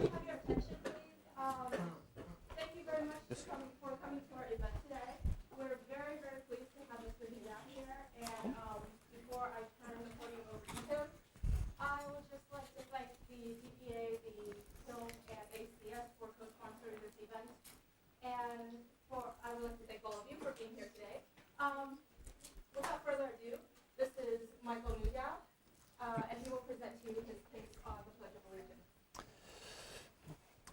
we have your attention, please? Thank you very much for coming to our event today. We're very, very pleased to have Mr. Newdow here. And before I turn the podium over to him, I would just like to thank the DPA, the Film, and ACS for co-sponsoring this event. And I would like to thank all of you for being here today. Without further ado, this is Michael Newdow, and he will present to you his case on the Pledge of Allegiance.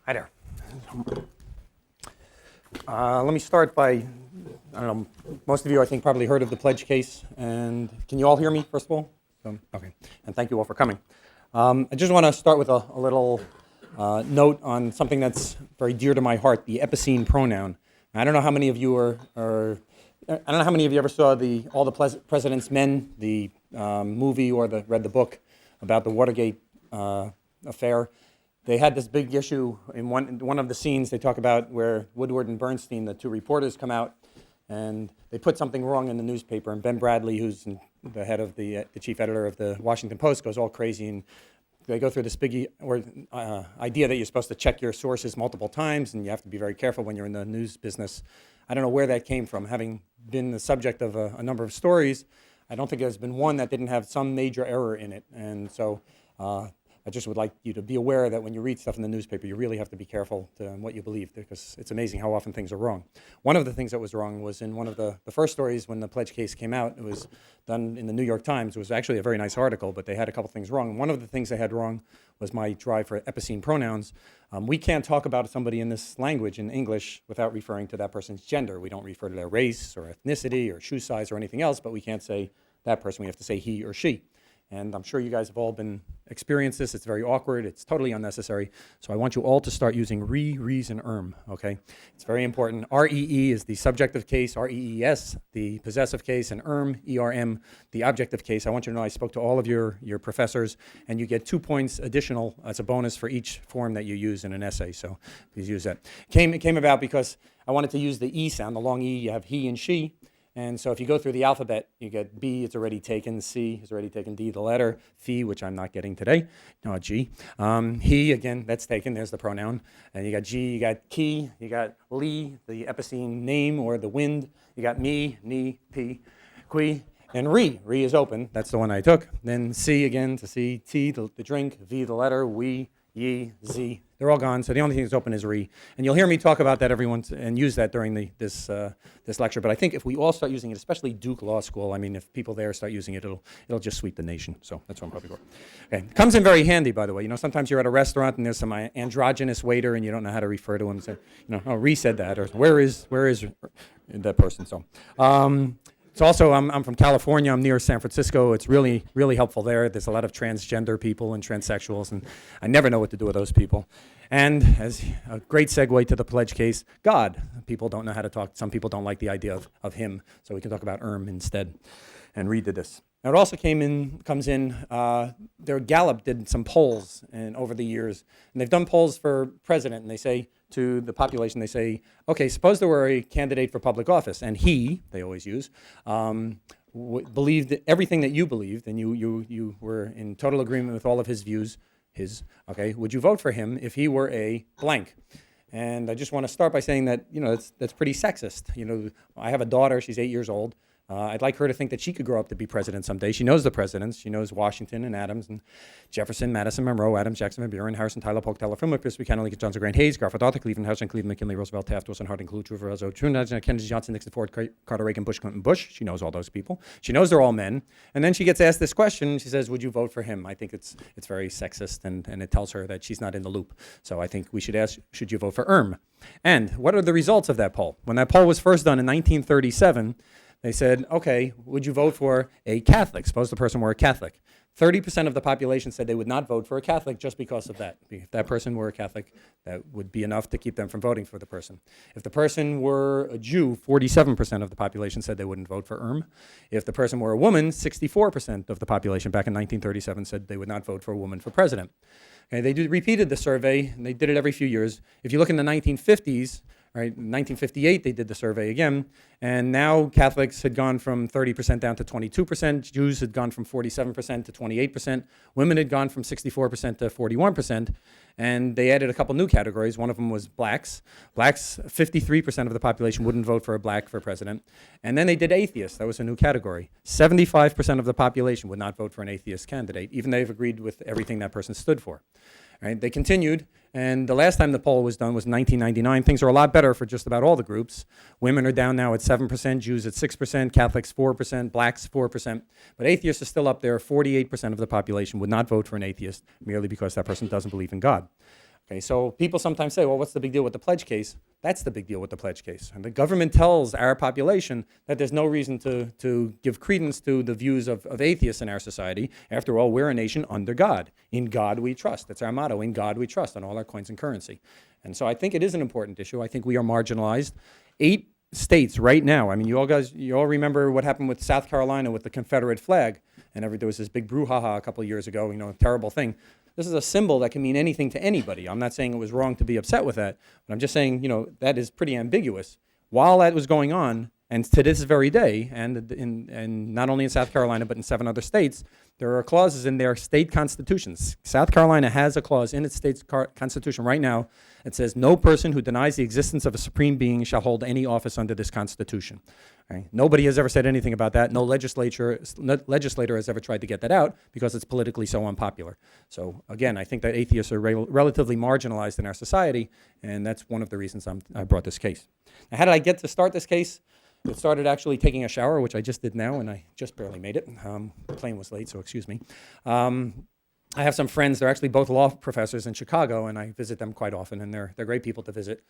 Hi there. Let me start by, I don't know, most of you I think probably heard of the pledge case. And can you all hear me, first of all? Okay, and thank you all for coming. I just want to start with a little note on something that's very dear to my heart, the epicene pronoun. I don't know how many of you I don't know how many of you ever saw All the President's Men, the movie, or read the book about the Watergate affair. They had this big issue in one of the scenes. They talk about where Woodward and Bernstein, the two reporters, come out and they put something wrong in the newspaper. And Ben Bradley, who's the head of the chief editor of the Washington Post, goes all crazy. And they go through this big idea that you're supposed to check your sources multiple times and you have to be very careful when you're in the news business. I don't know where that came from. Having been the subject of a number of stories, I don't think there's been one that didn't have some major error in it. And so I just would like you to be aware that when you read stuff in the newspaper, you really have to be careful to what you believe, because it's amazing how often things are wrong. One of the things that was wrong was in one of the first stories when the pledge case came out. It was done in the New York Times. It was actually a very nice article, but they had a couple things wrong. And one of the things they had wrong was my drive for epicene pronouns. We can't talk about somebody in this language, in English, without referring to that person's gender. We don't refer to their race or ethnicity or shoe size or anything else, but we can't say that person. We have to say he or she. And I'm sure you guys have all experienced this. It's very awkward. It's totally unnecessary. So I want you all to start using rees, and okay? It's very important. REE is the subjective case, REES, the possessive case, and ERM, the objective case. I want you to know I spoke to all of your professors, and you get 2 points additional as a bonus for each form that you use in an essay. So please use that. It came about because I wanted to use the E sound, the long E. You have he and she. And so if you go through the alphabet, you get B, it's already taken, C is already taken, D, the letter, Phi, which I'm not getting today, no, G. He, again, that's taken, there's the pronoun. And you got G, you got Ki, you got Li, the epicene name or the wind. You got me, ni, pi, qui, and Re. Re is open, that's the one I took. Then C again to see, T, the drink, V, the letter, we, Yi, Z. They're all gone, so the only thing that's open is Re. And you'll hear me talk about that every once and use that during this lecture. But I think if we all start using it, especially Duke Law School, I mean, if people there start using it, it'll just sweep the nation. So that's what I'm probably for. Okay, it comes in very handy, by the way. You know, sometimes you're at a restaurant and there's some androgynous waiter and you don't know how to refer to him. So, oh, Re said that, or where is that person? So. It's also, I'm from California, I'm near San Francisco. It's really, really helpful there. There's a lot of transgender people and transsexuals, and I never know what to do with those people. And as a great segue to the pledge case, God. People don't know how to talk. Some people don't like the idea of him, so we can talk about instead. And Reed did this. Now it also Gallup did some polls over the years, and they've done polls for president, and they say to the population, they say, okay, suppose there were a candidate for public office, and they always use, believed everything that you believed, and you were in total agreement with all of his views, would you vote for him if he were a blank? And I just want to start by saying that, that's pretty sexist. I have a daughter, she's 8 years old. I'd like her to think that she could grow up to be president someday. She knows the presidents. She knows Washington and Adams and Jefferson, Madison, Monroe, Adams, Jackson, Van Buren, Harrison, Tyler, Polk, Teller, Fillmore, Pierce, Buchanan, Lincoln, Johnson, Grant, Hayes, Garfield, Arthur, Cleveland, Hudson, Cleveland, McKinley, Roosevelt, Taft, Wilson, Harding, Kluge, Roosevelt, Truman, Kennedy, Johnson, Nixon, Ford, Carter, Reagan, Bush, Clinton, Bush. She knows all those people. She knows they're all men. And then she gets asked this question. She says, would you vote for him? I think it's very sexist, and it tells her that she's not in the loop. So I think we should ask, should you vote for And what are the results of that poll? When that poll was first done in 1937, they said, okay, would you vote for a Catholic? Suppose the person were a Catholic. 30% of the population said they would not vote for a Catholic just because of that. If that person were a Catholic, that would be enough to keep them from voting for the person. If the person were a Jew, 47% of the population said they wouldn't vote for If the person were a woman, 64% of the population back in 1937 said they would not vote for a woman for president. Okay, they repeated the survey, and they did it every few years. If you look in the 1950s, Right? In 1958, they did the survey again, and now Catholics had gone from 30% down to 22%, Jews had gone from 47% to 28%, women had gone from 64% to 41%, and they added a couple new categories. One of them was blacks. Blacks, 53% of the population wouldn't vote for a black for president. And then they did atheists. That was a new category. 75% of the population would not vote for an atheist candidate, even though they've agreed with everything that person stood for. Right? They continued, and the last time the poll was done was 1999. Things are a lot better for just about all the groups. Women are down now at 7%, Jews at 6%, Catholics 4%, blacks 4%. But atheists are still up there. 48% of the population would not vote for an atheist merely because that person doesn't believe in God. Okay, so people sometimes say, well, what's the big deal with the pledge case? That's the big deal with the pledge case. And the government tells our population that there's no reason to give credence to the views of atheists in our society. After all, we're a nation under God. In God we trust. That's our motto. In God we trust on all our coins and currency. And so I think it is an important issue. I think we are marginalized. 8 states right now, I mean, you all remember what happened with South Carolina with the Confederate flag. And there was this big brouhaha a couple of years ago, a terrible thing. This is a symbol that can mean anything to anybody. I'm not saying it was wrong to be upset with that, but I'm just saying, that is pretty ambiguous. While that was going on, and to this very day, and not only in South Carolina, but in 7 other states, there are clauses in their state constitutions. South Carolina has a clause in its state constitution right now that says, no person who denies the existence of a supreme being shall hold any office under this constitution. Right? Nobody has ever said anything about that. No legislator has ever tried to get that out because it's politically so unpopular. So again, I think that atheists are relatively marginalized in our society, and that's one of the reasons I brought this case. Now, how did I get to start this case? It started actually taking a shower, which I just did now, and I just barely made it. The plane was late, so excuse me. I have some friends. They're actually both law professors in Chicago, and I visit them quite often, and they're great people to visit.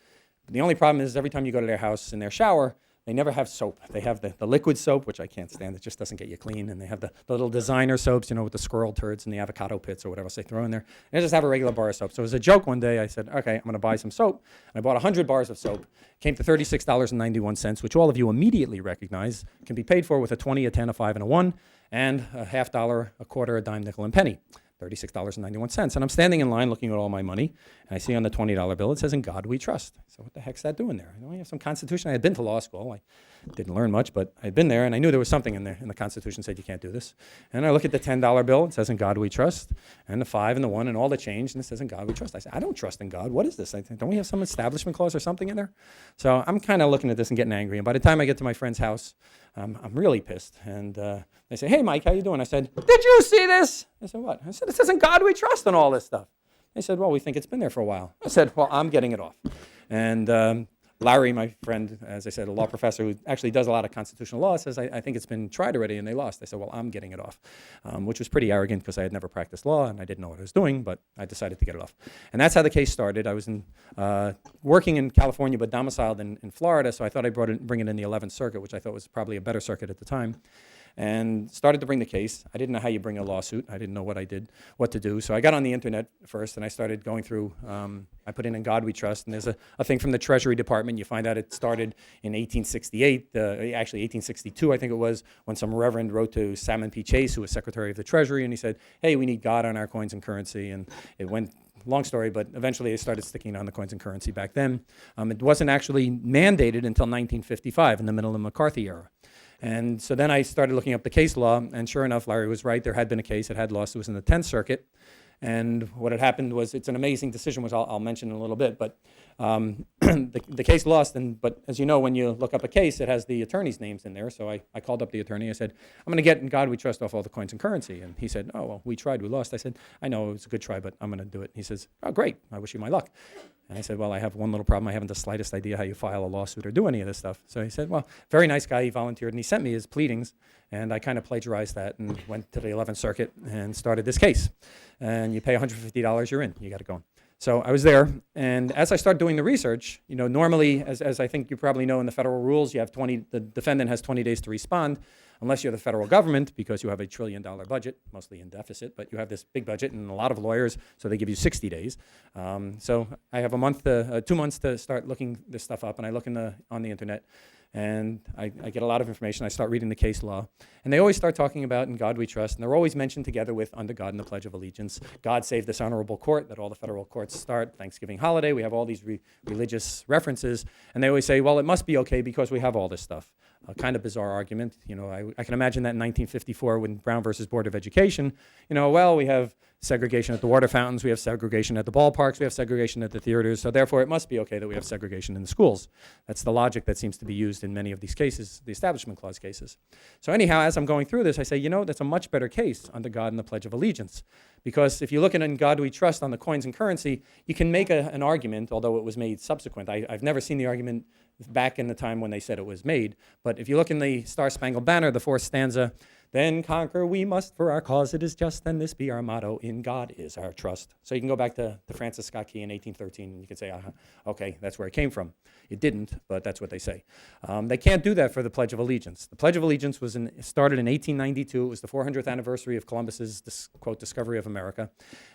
But the only problem is every time you go to their house in their shower, they never have soap. They have the liquid soap, which I can't stand. It just doesn't get you clean. And they have the little designer soaps, with the squirrel turds and the avocado pits or whatever else they throw in there. And they just have a regular bar of soap. So as a joke one day, I said, okay, I'm going to buy some soap. And I bought 100 bars of soap. Came to $36.91, which all of you immediately recognize can be paid for with a 20, a 10, a 5, and a 1, and a half dollar, a quarter, a dime, nickel, and penny. $36.91. And I'm standing in line looking at all my money, and I see on the $20 bill, it says, "In God we trust." So what the heck's that doing there? I have some Constitution. I had been to law school. I didn't learn much, but I had been there, and I knew there was something in there. And the Constitution said you can't do this. And I look at the $10 bill. It says, "In God we trust." And the 5 and the 1 and all the change, and it says, "In God we trust." I said, I don't trust in God. What is this? Don't we have some establishment clause or something in there? So I'm kind of looking at this and getting angry. And by the time I get to my friend's house, I'm really pissed. And they say, "Hey, Mike, how you doing?" I said, "Did you see this?" I said, "What?" I said, "It says in God we trust on all this stuff." They said, "Well, we think it's been there for a while." I said, "Well, I'm getting it off." And Larry, my friend, as I said, a law professor who actually does a lot of constitutional law, says, I think it's been tried already and they lost. I said, "Well, I'm getting it off," which was pretty arrogant because I had never practiced law and I didn't know what I was doing, but I decided to get it off. And that's how the case started. I was working in California but domiciled in Florida, so I thought I'd bring it in the 11th Circuit, which I thought was probably a better circuit at the time. And started to bring the case. I didn't know how you bring a lawsuit. I didn't know what to do. So I got on the internet first, and I started going through. I put in God We Trust, and there's a thing from the Treasury Department. You find out it started in 1868, actually 1862, I think it was, when some reverend wrote to Salmon P. Chase, who was Secretary of the Treasury, and he said, "Hey, we need God on our coins and currency." And it went. Long story, but eventually they started sticking on the coins and currency back then. It wasn't actually mandated until 1955, in the middle of the McCarthy era. And so then I started looking up the case law, and sure enough, Larry was right. There had been a case. It had lost. It was in the 10th Circuit. And what had happened was, it's an amazing decision, which I'll mention in a little bit. But the case lost. But as you know, when you look up a case, it has the attorney's names in there. So I called up the attorney. I said, "I'm going to get In God We Trust off all the coins and currency." And he said, "Oh, well, we tried. We lost." I said, "I know, it was a good try, but I'm going to do it." He says, "Oh, great. I wish you my luck." And I said, "Well, I have one little problem. I haven't the slightest idea how you file a lawsuit or do any of this stuff." So he said, "Well, very nice guy." He volunteered, and he sent me his pleadings. And I kind of plagiarized that and went to the 11th Circuit and started this case. And you pay $150, you're in. You got to go. So I was there, and as I started doing the research, normally, as I think you probably know in the federal rules, the defendant has 20 days to respond, unless you're the federal government, because you have a $1 trillion budget, mostly in deficit, but you have this big budget and a lot of lawyers, so they give you 60 days. So I have 2 months to start looking this stuff up, and I look on the internet, and I get a lot of information. I start reading the case law, and they always start talking about "In God We Trust," and they're always mentioned together with "Under God and the Pledge of Allegiance." God save this honorable court that all the federal courts start. Thanksgiving holiday, we have all these religious references, and they always say, well, it must be okay because we have all this stuff. A kind of bizarre argument. You know, I can imagine that in 1954 when Brown versus Board of Education, you know, well, we have segregation at the water fountains, we have segregation at the ballparks, we have segregation at the theaters, so therefore it must be okay that we have segregation in the schools. That's the logic that seems to be used in many of these cases, the Establishment Clause cases. So anyhow, as I'm going through this, I say, you know, that's a much better case under God and the Pledge of Allegiance. Because if you look at "In God We Trust" on the coins and currency, you can make an argument, although it was made subsequent. I've never seen the argument back in the time when they said it was made. But if you look in the Star Spangled Banner, the fourth stanza, "Then conquer we must, for our cause it is just, and this be our motto, in God is our trust." So you can go back to Francis Scott Key in 1813, and you can say, okay, that's where it came from. It didn't, but that's what they say. They can't do that for the Pledge of Allegiance. The Pledge of Allegiance was started in 1892. It was the 400th anniversary of Columbus's, quote, discovery of America.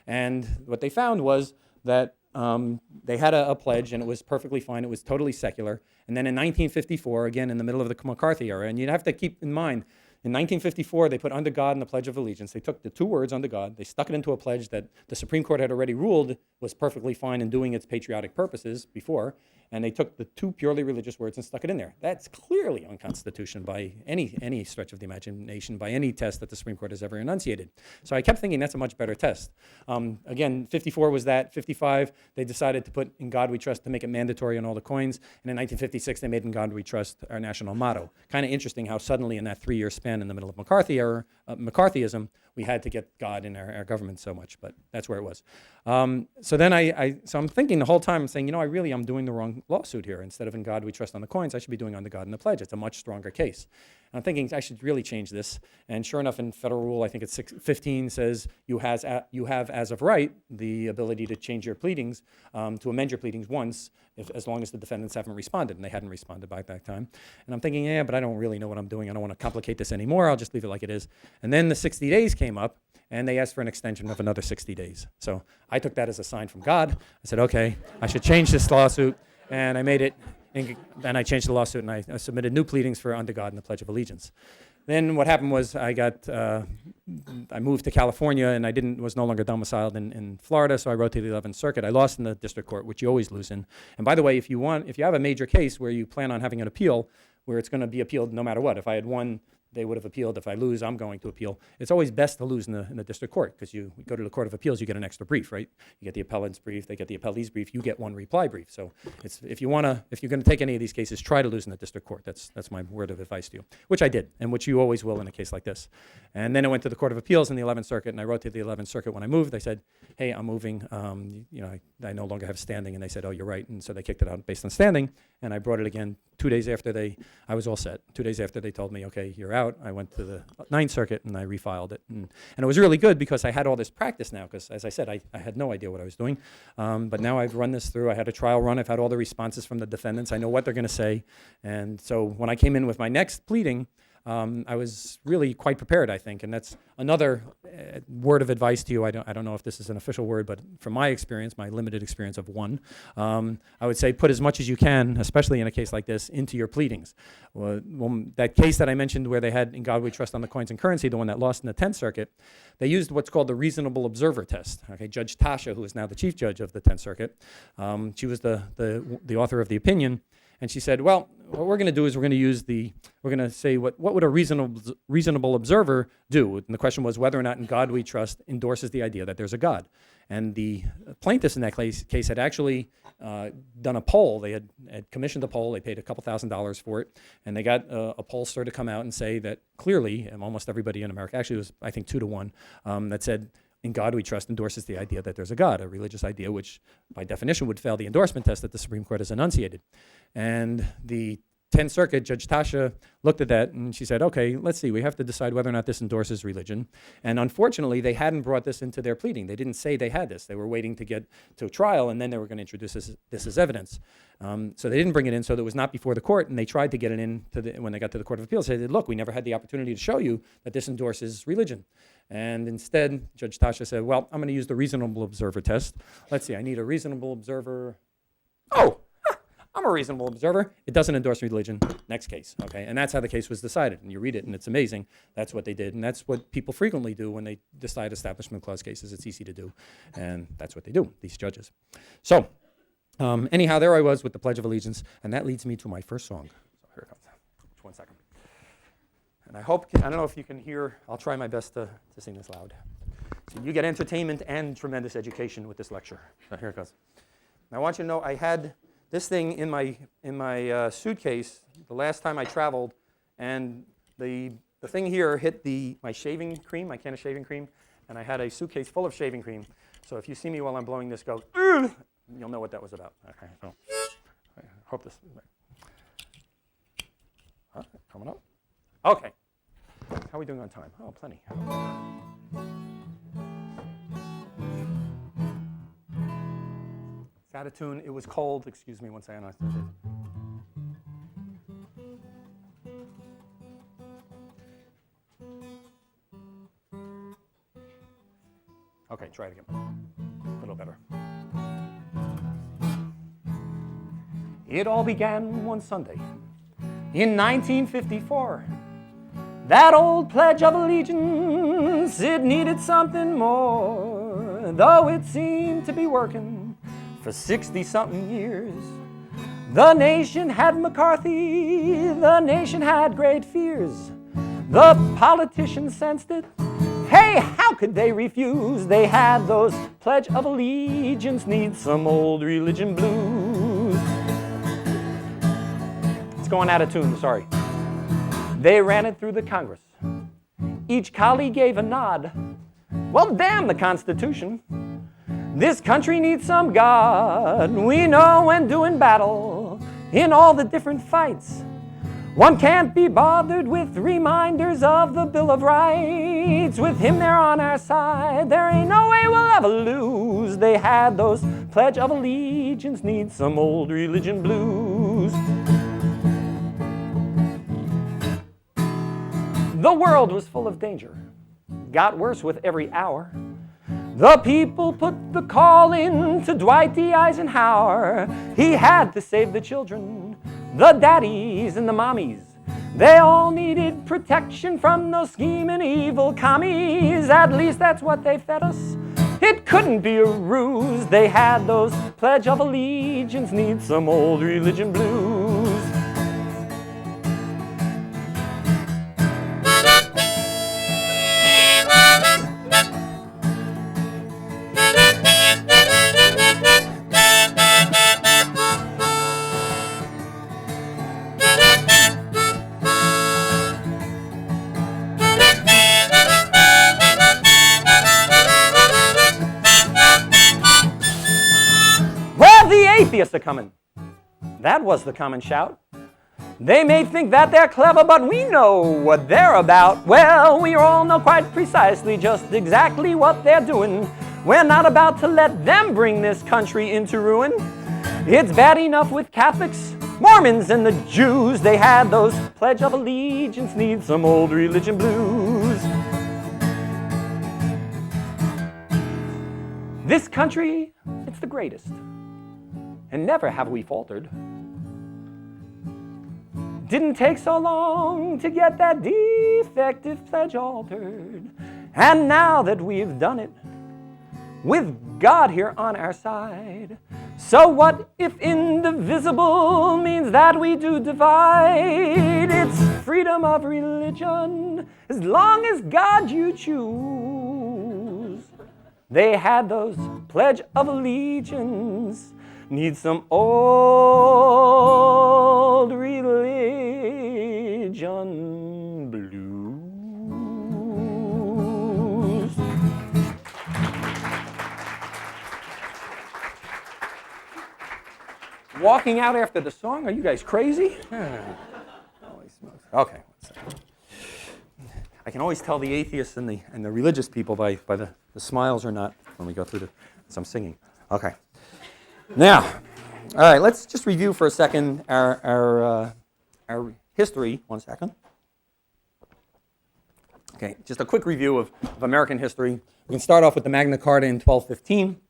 And what they found was that they had a pledge, and it was perfectly fine. It was totally secular. And then in 1954, again, in the middle of the McCarthy era, and you'd have to keep in mind, in 1954, they put "Under God" and the Pledge of Allegiance. They took the two words "under God," they stuck it into a pledge that the Supreme Court had already ruled was perfectly fine in doing its patriotic purposes before, and they took the two purely religious words and stuck it in there. That's clearly unconstitutional by any stretch of the imagination, by any test that the Supreme Court has ever enunciated. So I kept thinking that's a much better test. Again, 54 was that. 55, they decided to put "In God We Trust" to make it mandatory on all the coins, and in 1956, they made "In God We Trust" our national motto. Kind of interesting how suddenly in that 3-year span in the middle of McCarthyism, we had to get God in our government so much, but that's where it was. So then so I'm thinking the whole time, I'm saying, you know, I'm doing the wrong lawsuit here. Instead of "In God We Trust" on the coins, I should be doing "Under God and the Pledge." It's a much stronger case. And I'm thinking I should really change this. And sure enough, in federal rule, I think it's 15 says you have as of right the ability to change your pleadings, to amend your pleadings once, as long as the defendants haven't responded, and they hadn't responded by that time. And I'm thinking, yeah, but I don't really know what I'm doing. I don't want to complicate this anymore. I'll just leave it like it is. And then the 60 days came up, and they asked for an extension of another 60 days. So I took that as a sign from God. I said, okay, I should change this lawsuit, and I made it, and I changed the lawsuit, and I submitted new pleadings for "Under God and the Pledge of Allegiance." Then what happened was I moved to California, and I was no longer domiciled in Florida, so I wrote to the 11th Circuit. I lost in the district court, which you always lose in. And by the way, if you have a major case where you plan on having an appeal, where it's going to be appealed no matter what, if I had won, they would have appealed. If I lose, I'm going to appeal. It's always best to lose in the district court, because you go to the Court of Appeals, you get an extra brief, right? You get the appellant's brief, they get the appellee's brief, you get one reply brief. So if you're going to take any of these cases, try to lose in the district court. That's my word of advice to you, which I did, and which you always will in a case like this. And then I went to the Court of Appeals in the 11th Circuit, and I wrote to the 11th Circuit when I moved. They said, hey, I'm moving. I no longer have standing. And they said, oh, you're right. And so they kicked it out based on standing. And I brought it again 2 days after I was all set. 2 days after they told me, okay, you're out. I went to the 9th Circuit and I refiled it. And it was really good because I had all this practice now, because as I said, I had no idea what I was doing. But now I've run this through. I had a trial run. I've had all the responses from the defendants. I know what they're going to say. And so when I came in with my next pleading, I was really quite prepared, I think, and that's another word of advice to you. I don't know if this is an official word, but from my experience, my limited experience of one, I would say put as much as you can, especially in a case like this, into your pleadings. Well, that case that I mentioned where they had "In God We Trust" on the coins and currency, the one that lost in the 10th Circuit, they used what's called the reasonable observer test. Okay, Judge Tasha, who is now the Chief Judge of the 10th Circuit, she was the author of the opinion. And she said, well, what we're going to do is we're going to say what would a reasonable observer do? And the question was whether or not "In God We Trust" endorses the idea that there's a God. And the plaintiffs in that case had actually done a poll. They had commissioned a poll. They paid a couple $1,000s for it. And they got a pollster to come out and say that clearly, and almost everybody in America, actually it was, I think, 2-1, that said, "In God We Trust" endorses the idea that there's a God, a religious idea which by definition would fail the endorsement test that the Supreme Court has enunciated. And the 10th Circuit, Judge Tasha, looked at that and she said, okay, let's see, we have to decide whether or not this endorses religion. And unfortunately, they hadn't brought this into their pleading. They didn't say they had this. They were waiting to get to a trial, and then they were going to introduce this as evidence. So they didn't bring it in, so that it was not before the court, and they tried to get it in when they got to the Court of Appeals. They said, look, we never had the opportunity to show you that this endorses religion. And instead, Judge Tasha said, well, I'm going to use the reasonable observer test. Let's see, I need a reasonable observer. Oh, I'm a reasonable observer. It doesn't endorse religion. Next case, okay? And that's how the case was decided. And you read it, and it's amazing. That's what they did. And that's what people frequently do when they decide Establishment Clause cases. It's easy to do. And that's what they do, these judges. So anyhow, there I was with the Pledge of Allegiance. And that leads me to my first song. So here it comes. Just 1 second. And I don't know if you can hear. I'll try my best to sing this loud. So you get entertainment and tremendous education with this lecture. So here it goes. Now I want you to know I had this thing in my suitcase the last time I traveled, and the thing here hit my shaving cream, my can of shaving cream, and I had a suitcase full of shaving cream. So if you see me while I'm blowing this go, you'll know what that was about. Okay, so I hope this. Coming up. Okay. How are we doing on time? Oh, plenty. It's out of tune. It was cold. Excuse me 1 second. Okay, try it again. A little better. It all began one Sunday in 1954. That old Pledge of Allegiance, it needed something more, though it seemed to be working for 60-something years. The nation had McCarthy, the nation had great fears. The politicians sensed it. Hey, how could they refuse? They had those Pledge of Allegiance, need some old religion blues. It's going out of tune, sorry. They ran it through the Congress. Each colleague gave a nod. Well, damn the Constitution. This country needs some God. We know when doing battle in all the different fights, one can't be bothered with reminders of the Bill of Rights. With him there on our side, there ain't no way we'll ever lose. They had those Pledge of Allegiance, need some old religion blues. The world was full of danger, got worse with every hour. The people put the call in to Dwight D. Eisenhower. He had to save the children, the daddies and the mommies. They all needed protection from those scheming evil commies. At least that's what they fed us. It couldn't be a ruse. They had those Pledge of Allegiance, need some old religion blues. Atheists are coming. That was the common shout. They may think that they're clever, but we know what they're about. Well, we all know quite precisely just exactly what they're doing. We're not about to let them bring this country into ruin. It's bad enough with Catholics, Mormons, and the Jews. They had those Pledge of Allegiance, need some old religion blues. This country, it's the greatest. And never have we faltered. Didn't take so long to get that defective pledge altered. And now that we've done it, with God here on our side, so what if indivisible means that we do divide? It's freedom of religion, as long as God you choose. They had those Pledge of Allegiance, need some old religion blues. Walking out after the song? Are you guys crazy? Holy smokes. Okay. I can always tell the atheists and the religious people by the smiles or not when we go through some singing. Okay. Now, all right, let's just review for a second our history. 1 second. Okay, just a quick review of American history. We can start off with the Magna Carta in 1215.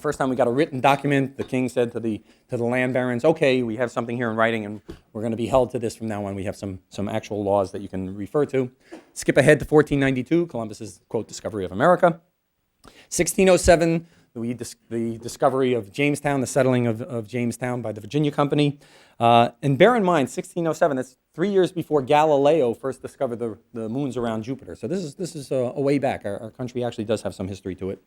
first time we got a written document, the king said to the land barons, okay, we have something here in writing and we're going to be held to this from now on. We have some actual laws that you can refer to. Skip ahead to 1492, Columbus's, quote, discovery of America. 1607, the discovery of Jamestown, the settling of Jamestown by the Virginia Company. And bear in mind, 1607, that's 3 years before Galileo first discovered the moons around Jupiter. So this is a way back. Our country actually does have some history to it.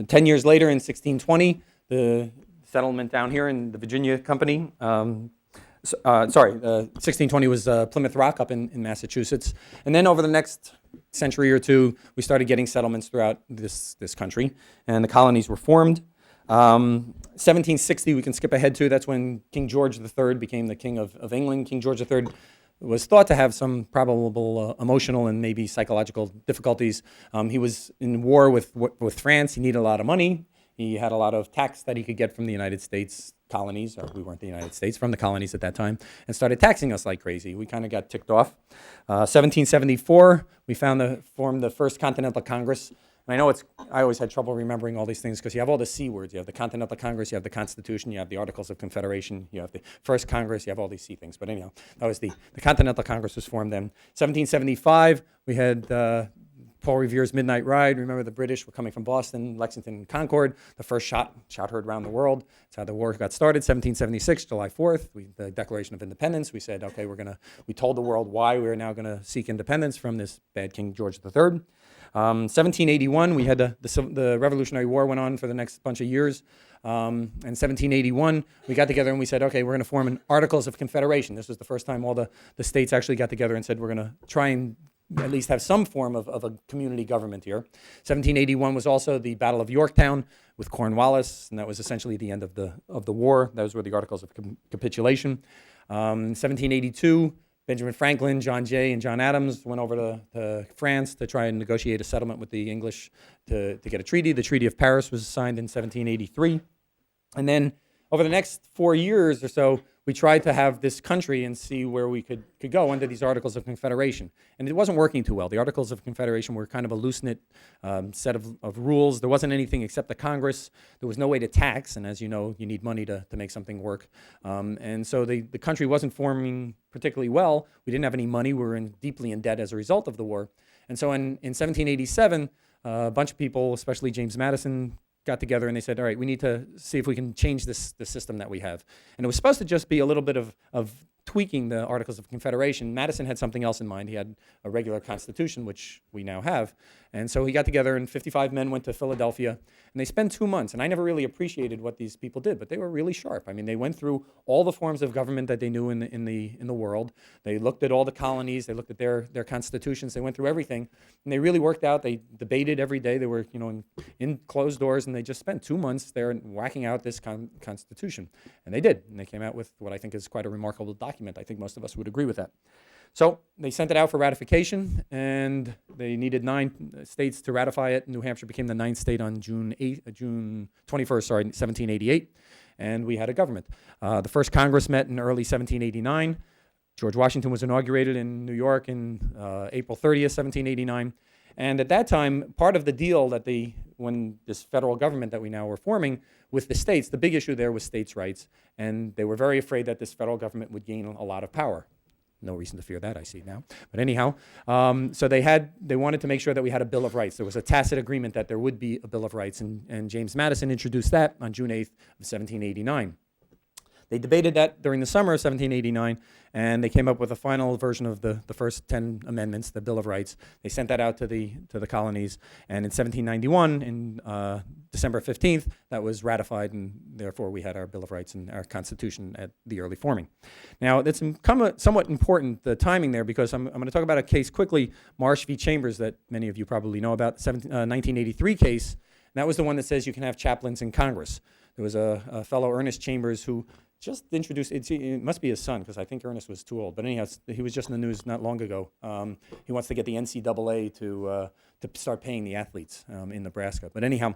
10 years later, in 1620, the settlement down here in the Virginia Company. 1620 was Plymouth Rock up in Massachusetts. And then over the next century or two, we started getting settlements throughout this country, and the colonies were formed. 1760, we can skip ahead to. That's when King George III became the King of England. King George III was thought to have some probable emotional and maybe psychological difficulties. He was in war with France. He needed a lot of money. He had a lot of tax that he could get from the United States colonies, or we weren't the United States, from the colonies at that time, and started taxing us like crazy. We kind of got ticked off. 1774, we formed the First Continental Congress. And I know I always had trouble remembering all these things because you have all the C words. You have the Continental Congress, you have the Constitution, you have the Articles of Confederation, you have the First Congress, you have all these C things. But anyhow, that was the Continental Congress was formed then. 1775, we had Paul Revere's Midnight Ride. Remember, the British were coming from Boston, Lexington, and Concord. The first shot heard around the world. That's how the war got started. 1776, July 4th, the Declaration of Independence. We said, okay, we told the world why we were now going to seek independence from this bad King George III. 1781, we had the Revolutionary War went on for the next bunch of years. And 1781, we got together and we said, okay, we're going to form an Articles of Confederation. This was the first time all the states actually got together and said, we're going to try and at least have some form of a community government here. 1781 was also the Battle of Yorktown with Cornwallis, and that was essentially the end of the war. Those were the Articles of Capitulation. 1782, Benjamin Franklin, John Jay, and John Adams went over to France to try and negotiate a settlement with the English to get a treaty. The Treaty of Paris was signed in 1783. And then over the next 4 years or so, we tried to have this country and see where we could go under these Articles of Confederation. And it wasn't working too well. The Articles of Confederation were kind of a loose-knit set of rules. There wasn't anything except the Congress. There was no way to tax, and as you know, you need money to make something work. And so the country wasn't forming particularly well. We didn't have any money. We were deeply in debt as a result of the war. And so in 1787, a bunch of people, especially James Madison, got together and they said, all right, we need to see if we can change the system that we have. And it was supposed to just be a little bit of tweaking the Articles of Confederation. Madison had something else in mind. He had a regular constitution, which we now have. And so he got together and 55 men went to Philadelphia and they spent 2 months. And I never really appreciated what these people did, but they were really sharp. I mean, they went through all the forms of government that they knew in the world. They looked at all the colonies. They looked at their constitutions. They went through everything. And they really worked out. They debated every day. They were, in closed doors, and they just spent 2 months there whacking out this constitution. And they did. And they came out with what I think is quite a remarkable document. I think most of us would agree with that. So they sent it out for ratification, and they needed 9 states to ratify it. New Hampshire became the 9th state on June 21st, 1788, and we had a government. The first Congress met in early 1789. George Washington was inaugurated in New York in April 30th, 1789. And at that time, part of the deal that when this federal government that we now were forming with the states, the big issue there was states' rights, and they were very afraid that this federal government would gain a lot of power. No reason to fear that, I see now. But anyhow, so they wanted to make sure that we had a Bill of Rights. There was a tacit agreement that there would be a Bill of Rights, and James Madison introduced that on June 8th of 1789. They debated that during the summer of 1789, and they came up with a final version of the first 10 amendments, the Bill of Rights. They sent that out to the colonies, and in 1791, in December 15th, that was ratified, and therefore we had our Bill of Rights and our Constitution at the early forming. Now, it's somewhat important, the timing there, because I'm going to talk about a case quickly, Marsh v. Chambers, that many of you probably know about, 1983 case. And that was the one that says you can have chaplains in Congress. There was a fellow, Ernest Chambers, who just introduced, it must be his son, because I think Ernest was too old. But anyhow, he was just in the news not long ago. He wants to get the NCAA to start paying the athletes in Nebraska. But anyhow,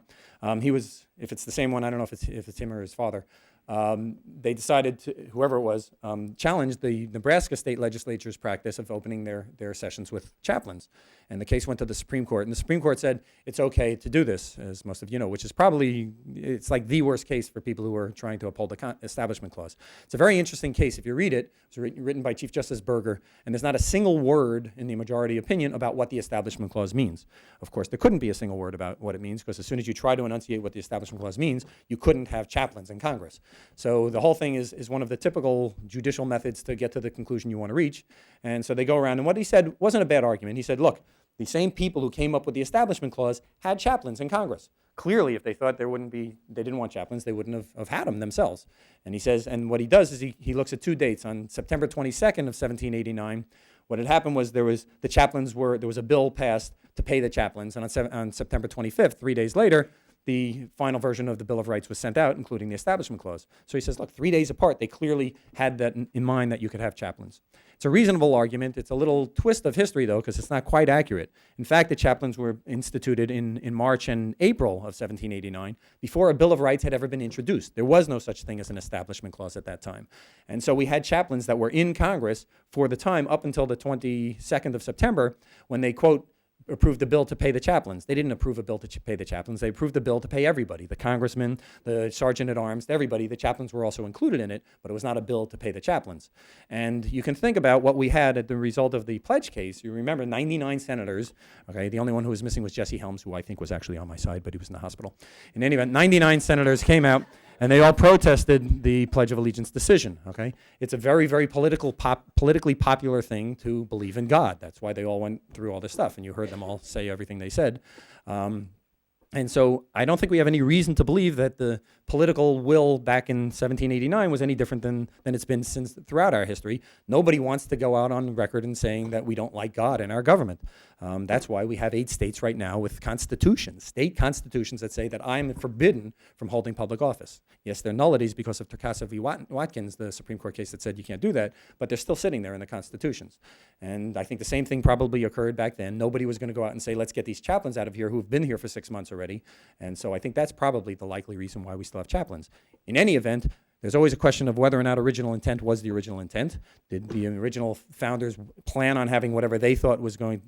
he was, if it's the same one, I don't know if it's him or his father. they decided to, whoever it was, challenged the Nebraska state legislature's practice of opening their sessions with chaplains. And the case went to the Supreme Court, and the Supreme Court said it's okay to do this, as most of you know, which is probably, it's like the worst case for people who are trying to uphold the Establishment Clause. It's a very interesting case. If you read it, it's written by Chief Justice Berger, and there's not a single word in the majority opinion about what the Establishment Clause means. Of course, there couldn't be a single word about what it means, because as soon as you try to enunciate what the Establishment Clause means, you couldn't have chaplains in Congress. So the whole thing is one of the typical judicial methods to get to the conclusion you want to reach. And so they go around, and what he said wasn't a bad argument. He said, look, the same people who came up with the Establishment Clause had chaplains in Congress. Clearly, if they thought they didn't want chaplains, they wouldn't have had them themselves. And he says, and what he does is he looks at two dates. On September 22nd of 1789, what had happened was there was a bill passed to pay the chaplains, and on September 25th, 3 days later, the final version of the Bill of Rights was sent out, including the Establishment Clause. So he says, look, 3 days apart, they clearly had that in mind that you could have chaplains. It's a reasonable argument. It's a little twist of history, though, because it's not quite accurate. In fact, the chaplains were instituted in March and April of 1789 before a Bill of Rights had ever been introduced. There was no such thing as an Establishment Clause at that time. And so we had chaplains that were in Congress for the time up until the 22nd of September when they, quote, approved a bill to pay the chaplains. They didn't approve a bill to pay the chaplains. They approved a bill to pay everybody, the congressman, the sergeant at arms, everybody. The chaplains were also included in it, but it was not a bill to pay the chaplains. And you can think about what we had at the result of the pledge case. You remember 99 senators, okay? The only one who was missing was Jesse Helms, who I think was actually on my side, but he was in the hospital. In any event, 99 senators came out, and they all protested the Pledge of Allegiance decision, okay? It's a very, very politically popular thing to believe in God. That's why they all went through all this stuff, and you heard them all say everything they said. And so I don't think we have any reason to believe that the political will back in 1789 was any different than it's been since throughout our history. Nobody wants to go out on record and saying that we don't like God in our government. That's why we have 8 states right now with constitutions, state constitutions that say that I'm forbidden from holding public office. Yes, they're nullities because of Turcasa v. Watkins, the Supreme Court case that said you can't do that, but they're still sitting there in the constitutions. And I think the same thing probably occurred back then. Nobody was going to go out and say, let's get these chaplains out of here who have been here for 6 months already. And so I think that's probably the likely reason why we still have chaplains. In any event, there's always a question of whether or not original intent was the original intent. Did the original founders plan on having whatever they thought was going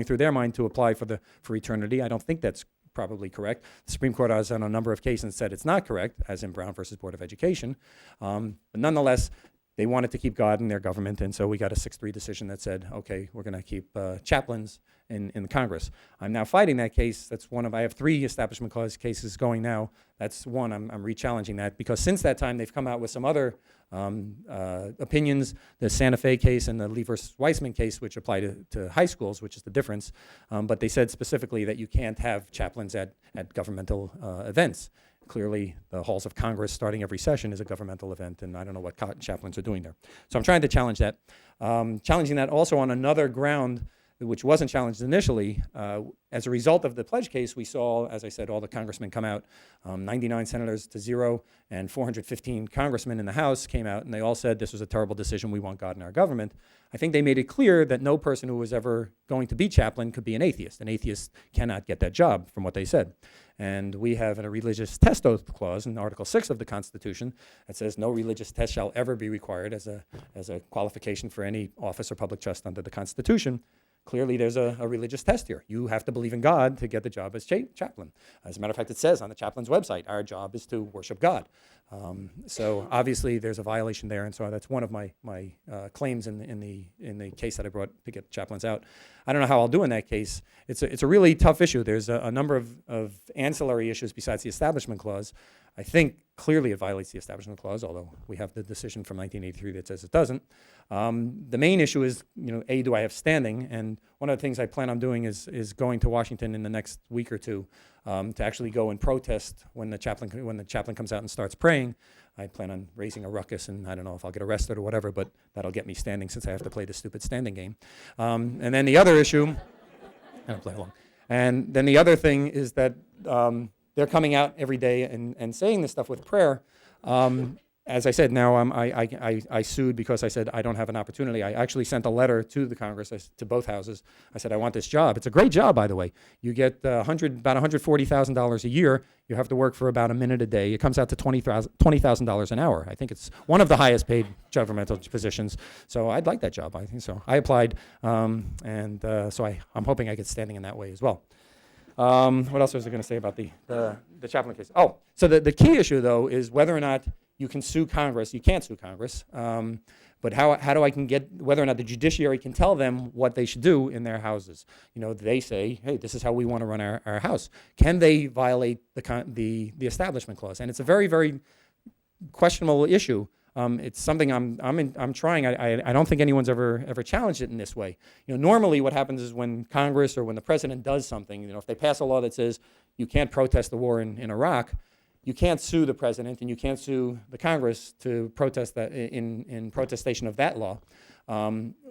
through their mind to apply for eternity? I don't think that's probably correct. The Supreme Court has on a number of cases said it's not correct, as in Brown versus Board of Education. But nonetheless, they wanted to keep God in their government, and so we got a 6-3 decision that said, okay, we're going to keep chaplains in the Congress. I'm now fighting that case. That's one of, I have 3 Establishment Clause cases going now. That's one, I'm re-challenging that, because since that time, they've come out with some other opinions, the Santa Fe case and the Lee versus Weissman case, which apply to high schools, which is the difference. But they said specifically that you can't have chaplains at governmental events. Clearly, the halls of Congress starting every session is a governmental event, and I don't know what chaplains are doing there. So I'm trying to challenge that. Challenging that also on another ground, which wasn't challenged initially. As a result of the pledge case, we saw, as I said, all the congressmen come out, 99 senators to 0, and 415 congressmen in the House came out, and they all said this was a terrible decision, we want God in our government. I think they made it clear that no person who was ever going to be chaplain could be an atheist. An atheist cannot get that job, from what they said. And we have a religious test oath clause in Article 6 of the Constitution that says no religious test shall ever be required as a qualification for any office or public trust under the Constitution. Clearly, there's a religious test here. You have to believe in God to get the job as chaplain. As a matter of fact, it says on the chaplain's website, our job is to worship God. So obviously, there's a violation there, and so that's one of my claims in the case that I brought to get chaplains out. I don't know how I'll do in that case. It's a really tough issue. There's a number of ancillary issues besides the Establishment Clause. I think clearly it violates the Establishment Clause, although we have the decision from 1983 that says it doesn't. The main issue is, do I have standing? And one of the things I plan on doing is going to Washington in the next week or two to actually go and protest when the chaplain comes out and starts praying. I plan on raising a ruckus, and I don't know if I'll get arrested or whatever, but that'll get me standing since I have to play this stupid standing game. And then the other issue, I don't play along. And then the other thing is that they're coming out every day and saying this stuff with prayer. And as I said, now I sued because I said I don't have an opportunity. I actually sent a letter to the Congress, to both houses. I said, I want this job. It's a great job, by the way. You get about $140,000 a year. You have to work for about a minute a day. It comes out to $20,000 an hour. I think it's one of the highest paid governmental positions. So I'd like that job. I think so. I applied, and so I'm hoping I get standing in that way as well. What else was I going to say about the chaplain case? Oh, so the key issue, though, is whether or not you can sue Congress. You can't sue Congress. But how do I can get whether or not the judiciary can tell them what they should do in their houses? You know, they say, hey, this is how we want to run our house. Can they violate the Establishment Clause? And it's a very, very questionable issue. It's something I'm trying. I don't think anyone's ever challenged it in this way. You know, normally what happens is when Congress or when the president does something, you know, if they pass a law that says you can't protest the war in Iraq, you can't sue the president and you can't sue the Congress to protest that in protestation of that law.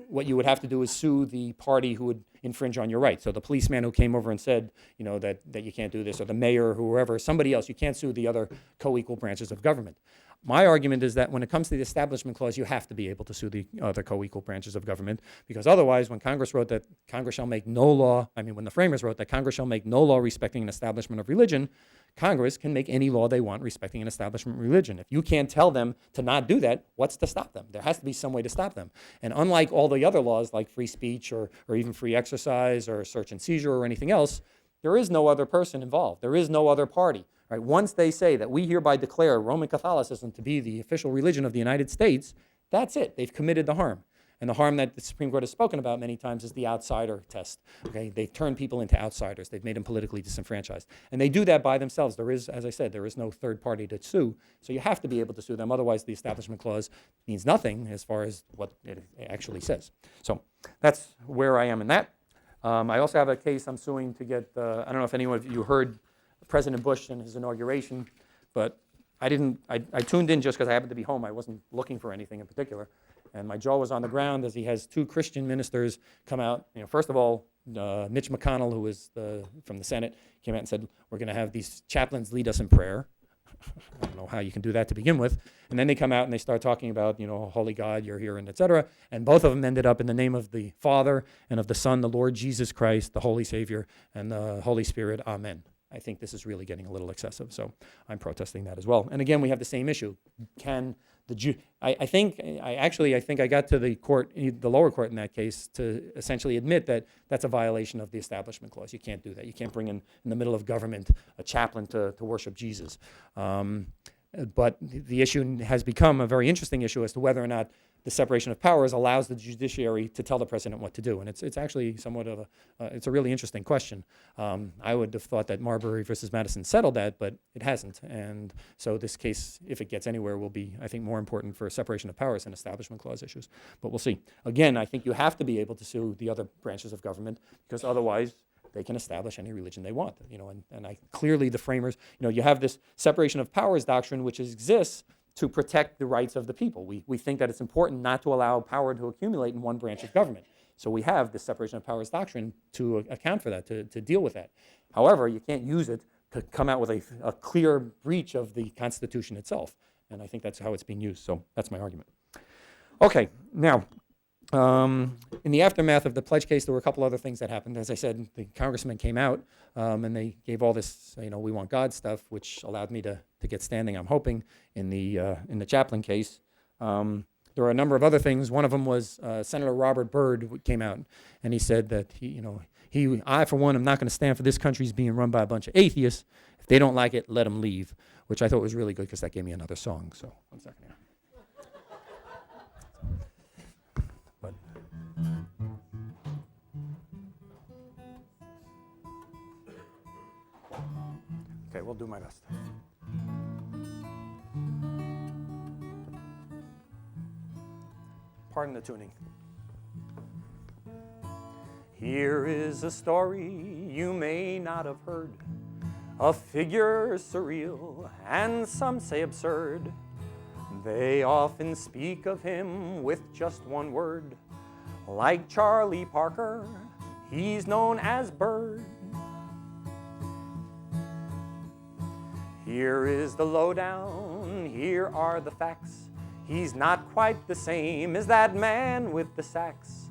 What you would have to do is sue the party who would infringe on your rights. So the policeman who came over and said, you know, that you can't do this, or the mayor, or whoever, somebody else. You can't sue the other co-equal branches of government. My argument is that when it comes to the Establishment Clause, you have to be able to sue the other co-equal branches of government, because otherwise, when Congress wrote that Congress shall make no law, when the framers wrote that Congress shall make no law respecting an establishment of religion, Congress can make any law they want respecting an establishment of religion. If you can't tell them to not do that, what's to stop them? There has to be some way to stop them. And unlike all the other laws like free speech or even free exercise or search and seizure or anything else, there is no other person involved. There is no other party. Right? Once they say that we hereby declare Roman Catholicism to be the official religion of the United States, that's it. They've committed the harm. And the harm that the Supreme Court has spoken about many times is the outsider test. Okay? They've turned people into outsiders. They've made them politically disenfranchised. And they do that by themselves. There is, as I said, there is no third party to sue. So you have to be able to sue them. Otherwise, the Establishment Clause means nothing as far as what it actually says. So that's where I am in that. I also have a case I'm suing to get, I don't know if anyone of you heard President Bush in his inauguration, but I tuned in just because I happened to be home. I wasn't looking for anything in particular. And my jaw was on the ground as he has two Christian ministers come out. You know, first of all, Mitch McConnell, who is from the Senate, came out and said, we're going to have these chaplains lead us in prayer. I don't know how you can do that to begin with. And then they come out and they start talking about, you know, holy God, you're here, and et cetera. And both of them ended up in the name of the Father and of the Son, the Lord Jesus Christ, the Holy Savior, and the Holy Spirit. Amen. I think this is really getting a little excessive, so I'm protesting that as well. And again, we have the same issue. Can the I think I got to the court, the lower court in that case, to essentially admit that that's a violation of the Establishment Clause. You can't do that. You can't bring in the middle of government a chaplain to worship Jesus. But the issue has become a very interesting issue as to whether or not the separation of powers allows the judiciary to tell the president what to do. And it's actually somewhat of it's a really interesting question. I would have thought that Marbury versus Madison settled that, but it hasn't. And so this case, if it gets anywhere, will be, I think, more important for separation of powers and Establishment Clause issues. But we'll see. Again, I think you have to be able to sue the other branches of government, because otherwise they can establish any religion they want. You know, and clearly the framers, you know, you have this separation of powers doctrine which exists to protect the rights of the people. We think that it's important not to allow power to accumulate in one branch of government. So we have the separation of powers doctrine to account for that, to deal with that. However, you can't use it to come out with a clear breach of the Constitution itself. And I think that's how it's being used. So that's my argument. Okay, now, in the aftermath of the pledge case, there were a couple other things that happened. As I said, the congressmen came out and they gave all this, you know, we want God stuff, which allowed me to get standing, I'm hoping, in the chaplain case. There were a number of other things. One of them was Senator Robert Byrd came out and he said that I for one am not going to stand for this country's being run by a bunch of atheists. If they don't like it, let them leave, which I thought was really good because that gave me another song. So 1 second here. Okay, we'll do my best. Pardon the tuning. Here is a story you may not have heard, a figure surreal and some say absurd. They often speak of him with just one word. Like Charlie Parker, he's known as Byrd. Here is the lowdown, here are the facts. He's not quite the same as that man with the sax.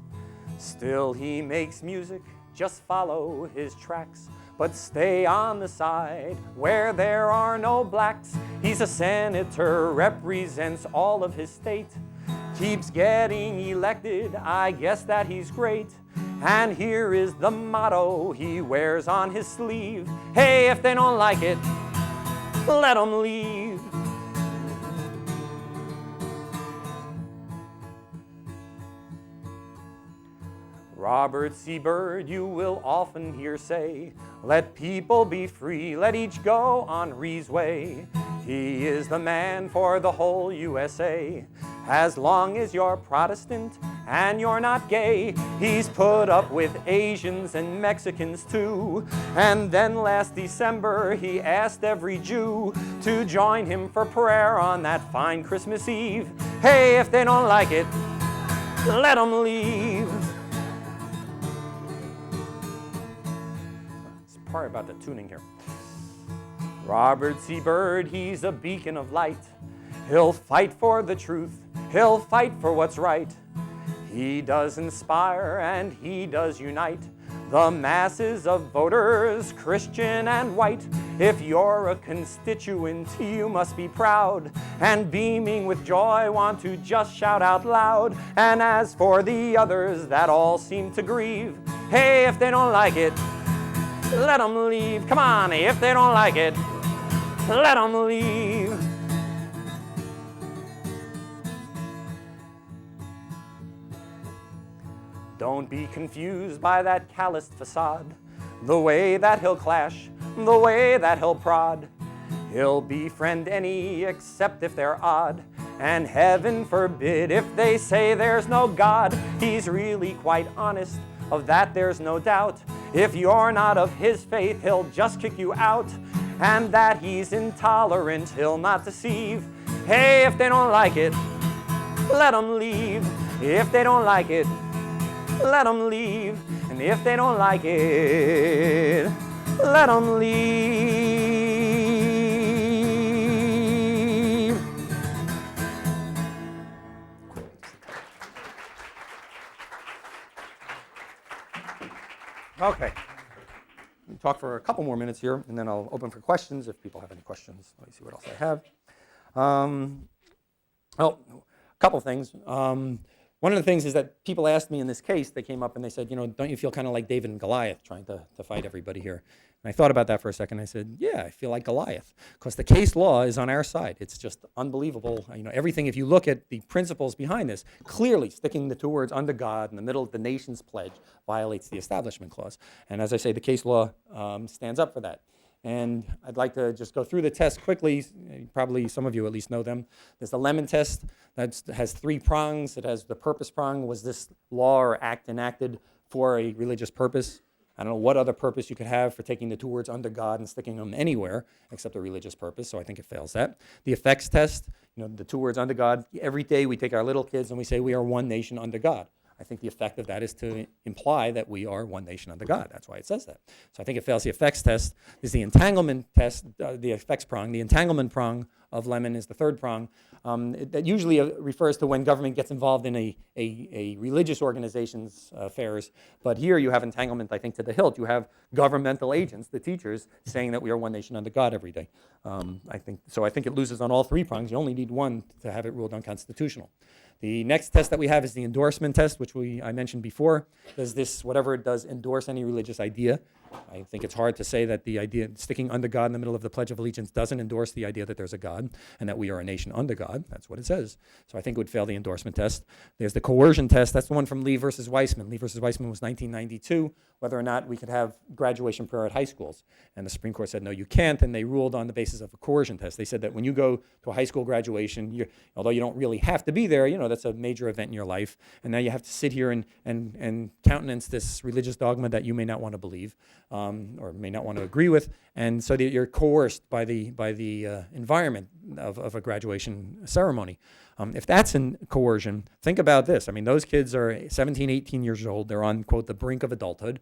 Still he makes music, just follow his tracks. But stay on the side where there are no blacks. He's a senator, represents all of his state. Keeps getting elected, I guess that he's great. And here is the motto he wears on his sleeve. Hey, if they don't like it, let them leave. Robert C. Byrd, you will often hear say, let people be free, let each go Henri's way. He is the man for the whole USA. As long as you're Protestant and you're not gay, he's put up with Asians and Mexicans too. And then last December, he asked every Jew to join him for prayer on that fine Christmas Eve. Hey, if they don't like it, let them leave. Sorry about the tuning here. Robert C. Byrd, he's a beacon of light. He'll fight for the truth. He'll fight for what's right. He does inspire and he does unite the masses of voters, Christian and white. If you're a constituent, you must be proud and beaming with joy want to just shout out loud. And as for the others that all seem to grieve, hey, if they don't like it, let them leave. Come on, if they don't like it, let them leave. Don't be confused by that calloused facade, the way that he'll clash, the way that he'll prod. He'll befriend any except if they're odd, and heaven forbid if they say there's no God. He's really quite honest, of that there's no doubt. If you're not of his faith, he'll just kick you out. And that he's intolerant, he'll not deceive. Hey, if they don't like it, let them leave. If they don't like it, let them leave. And if they don't like it, let them leave. Okay. We'll talk for a couple more minutes here, and then I'll open for questions if people have any questions. Let me see what else I have. Well, a couple things. One of the things is that people asked me in this case, they came up and they said, you know, don't you feel kind of like David and Goliath trying to fight everybody here? And I thought about that for a second. I said, yeah, I feel like Goliath, because the case law is on our side. It's just unbelievable. You know, everything, if you look at the principles behind this, clearly sticking the two words under God in the middle of the nation's pledge violates the Establishment Clause. And as I say, the case law stands up for that. And I'd like to just go through the tests quickly. Probably some of you at least know them. There's the Lemon test that has 3 prongs. It has the purpose prong. Was this law or act enacted for a religious purpose? I don't know what other purpose you could have for taking the two words under God and sticking them anywhere except a religious purpose, so I think it fails that. The effects test, you know, the two words under God. Every day we take our little kids and we say we are one nation under God. I think the effect of that is to imply that we are one nation under God. That's why it says that. So I think it fails the effects test. There's the entanglement test, the effects prong. The entanglement prong of Lemon is the 3rd prong. That usually refers to when government gets involved in a religious organization's affairs. But here you have entanglement, I think, to the hilt. You have governmental agents, the teachers, saying that we are one nation under God every day. I think it loses on all 3 prongs. You only need one to have it ruled unconstitutional. The next test that we have is the endorsement test, which I mentioned before. Does this, whatever it does, endorse any religious idea? I think it's hard to say that the idea, sticking under God in the middle of the Pledge of Allegiance, doesn't endorse the idea that there's a God and that we are a nation under God. That's what it says. So I think it would fail the endorsement test. There's the coercion test. That's the one from Lee versus Weissman. Lee versus Weissman was 1992, whether or not we could have graduation prayer at high schools. And the Supreme Court said, no, you can't, and they ruled on the basis of a coercion test. They said that when you go to a high school graduation, although you don't really have to be there, you know, that's a major event in your life, and now you have to sit here and countenance this religious dogma that you may not want to believe. or may not want to agree with, and so that you're coerced by the environment of a graduation ceremony. If that's in coercion, think about this. I mean, those kids are 17, 18 years old. They're on, quote, the brink of adulthood.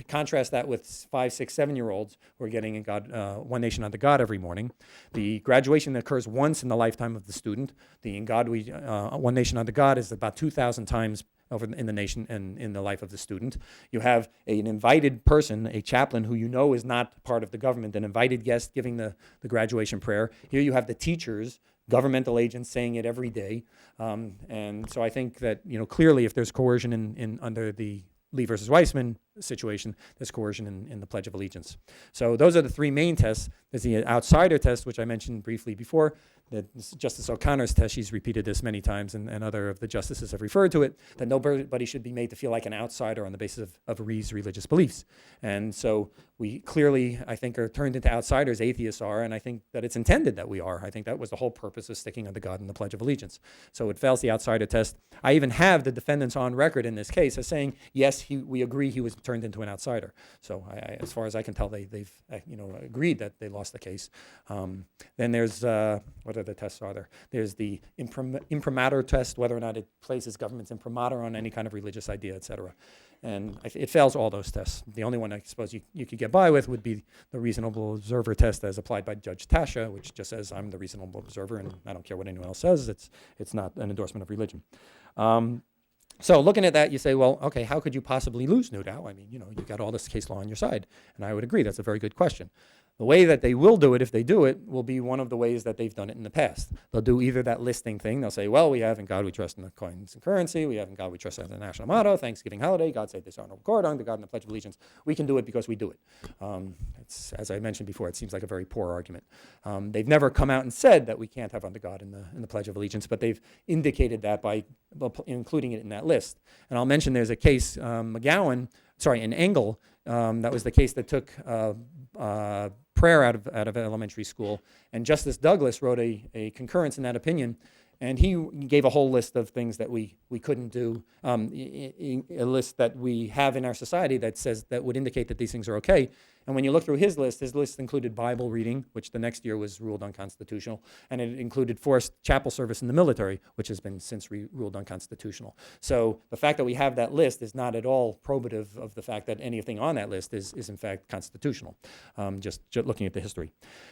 Contrast that with 5, 6, 7-year-olds who are getting One Nation Under God every morning. The graduation occurs once in the lifetime of the student. The One Nation Under God is about 2,000 times over in the nation and in the life of the student. You have an invited person, a chaplain who you know is not part of the government, an invited guest giving the graduation prayer. Here you have the teachers, governmental agents saying it every day. And so I think that, clearly if there's coercion in under the Lee versus Weissman situation, there's coercion in the Pledge of Allegiance. So those are the three main tests. There's the outsider test, which I mentioned briefly before. Justice O'Connor's test, she's repeated this many times, and other of the justices have referred to it, that nobody should be made to feel like an outsider on the basis of Ree's religious beliefs. And so we clearly, I think, are turned into outsiders, atheists are, and I think that it's intended that we are. I think that was the whole purpose of sticking under God in the Pledge of Allegiance. So it fails the outsider test. I even have the defendants on record in this case as saying, yes, we agree he was turned into an outsider. So as far as I can tell, they've agreed that they lost the case. Then there's, what other tests are there? There's the imprimatur test, whether or not it places government's imprimatur on any kind of religious idea, et cetera. And it fails all those tests. The only one I suppose you could get by with would be the reasonable observer test as applied by Judge Tasha, which just says I'm the reasonable observer and I don't care what anyone else says. It's not an endorsement of religion. So looking at that, you say, well, okay, how could you possibly lose Newdow? I mean, you've got all this case law on your side. And I would agree, that's a very good question. The way that they will do it, if they do it, will be one of the ways that they've done it in the past. They'll do either that listing thing. They'll say, well, we have in God we trust in the coins and currency. We have in God we trust as the national motto, Thanksgiving holiday, God save this honorable court, under God in the Pledge of Allegiance. We can do it because we do it. It's, as I mentioned before, it seems like a very poor argument. They've never come out and said that we can't have under God in the Pledge of Allegiance, but they've indicated that by including it in that list. And I'll mention there's a case, in Engel, that was the case that took prayer out of elementary school, and Justice Douglas wrote a concurrence in that opinion, and he gave a whole list of things that we couldn't do, a list that we have in our society that would indicate that these things are okay. And when you look through his list included Bible reading, which the next year was ruled unconstitutional, and it included forced chapel service in the military, which has been since ruled unconstitutional. So the fact that we have that list is not at all probative of the fact that anything on that list is in fact constitutional, just looking at the history.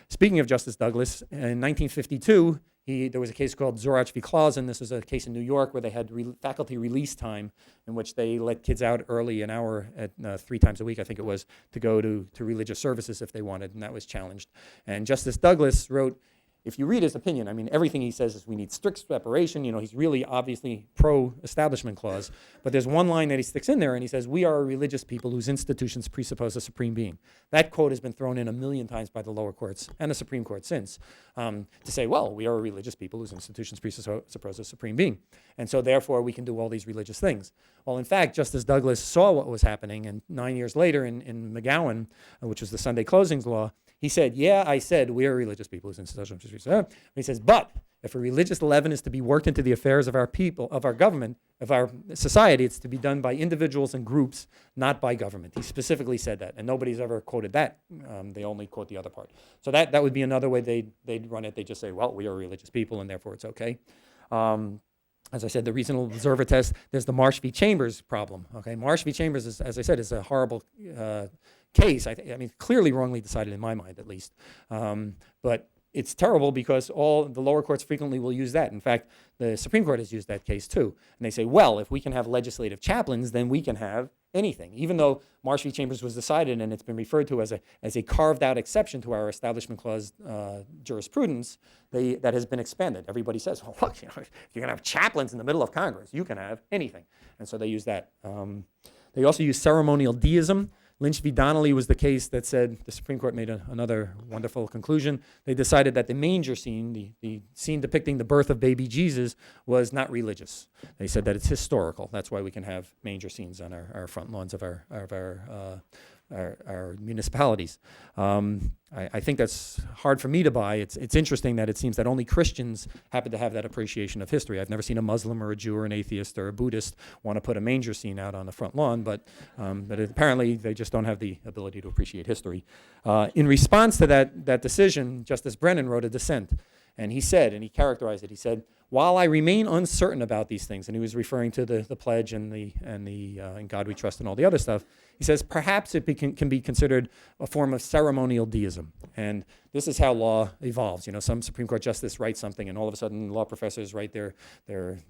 Speaking of Justice Douglas, in 1952, there was a case called Zorach v. Clausen. This was a case in New York where they had faculty release time in which they let kids out early, an hour at 3 times a week, I think it was, to go to religious services if they wanted, and that was challenged. And Justice Douglas wrote, if you read his opinion, I mean, everything he says is we need strict separation. He's really obviously pro-establishment clause. But there's one line that he sticks in there, and he says, we are a religious people whose institutions presuppose a supreme being. That quote has been thrown in 1,000,000 times by the lower courts and the Supreme Court since, to say, well, we are a religious people whose institutions presuppose a supreme being. And so therefore, we can do all these religious things. Well, in fact, Justice Douglas saw what was happening, and 9 years later in McGowan, which was the Sunday closings law, he said, yeah, I said we are religious people whose institutions presuppose. He says, but if a religious leaven is to be worked into the affairs of our people, of our government, of our society, it's to be done by individuals and groups, not by government. He specifically said that, and nobody's ever quoted that. They only quote the other part. So that would be another way they'd run it. They just say, well, we are religious people, and therefore it's okay. As I said, the reasonable observer test, there's the Marsh v. Chambers problem. Okay, Marsh v. Chambers, as I said, is a horrible case. I mean, clearly wrongly decided in my mind, at least. But it's terrible because all the lower courts frequently will use that. In fact, the Supreme Court has used that case too. And they say, well, if we can have legislative chaplains, then we can have anything. Even though Marsh v. Chambers was decided and it's been referred to as a carved out exception to our Establishment Clause jurisprudence, that has been expanded. Everybody says, well, look, if you're going to have chaplains in the middle of Congress, you can have anything. And so they use that. They also use ceremonial deism. Lynch v. Donnelly was the case that said, the Supreme Court made another wonderful conclusion. They decided that the manger scene, the scene depicting the birth of baby Jesus, was not religious. They said that it's historical. That's why we can have manger scenes on our front lawns of our our municipalities. I think that's hard for me to buy. It's interesting that it seems that only Christians happen to have that appreciation of history. I've never seen a Muslim or a Jew or an atheist or a Buddhist want to put a manger scene out on the front lawn, but apparently they just don't have the ability to appreciate history. In response to that decision, Justice Brennan wrote a dissent, and he said, and he characterized it, he said, while I remain uncertain about these things, and he was referring to the pledge and in God we trust and all the other stuff, he says perhaps it can be considered a form of ceremonial deism. And this is how law evolves. You know, some Supreme Court justice writes something, and all of a sudden law professors write their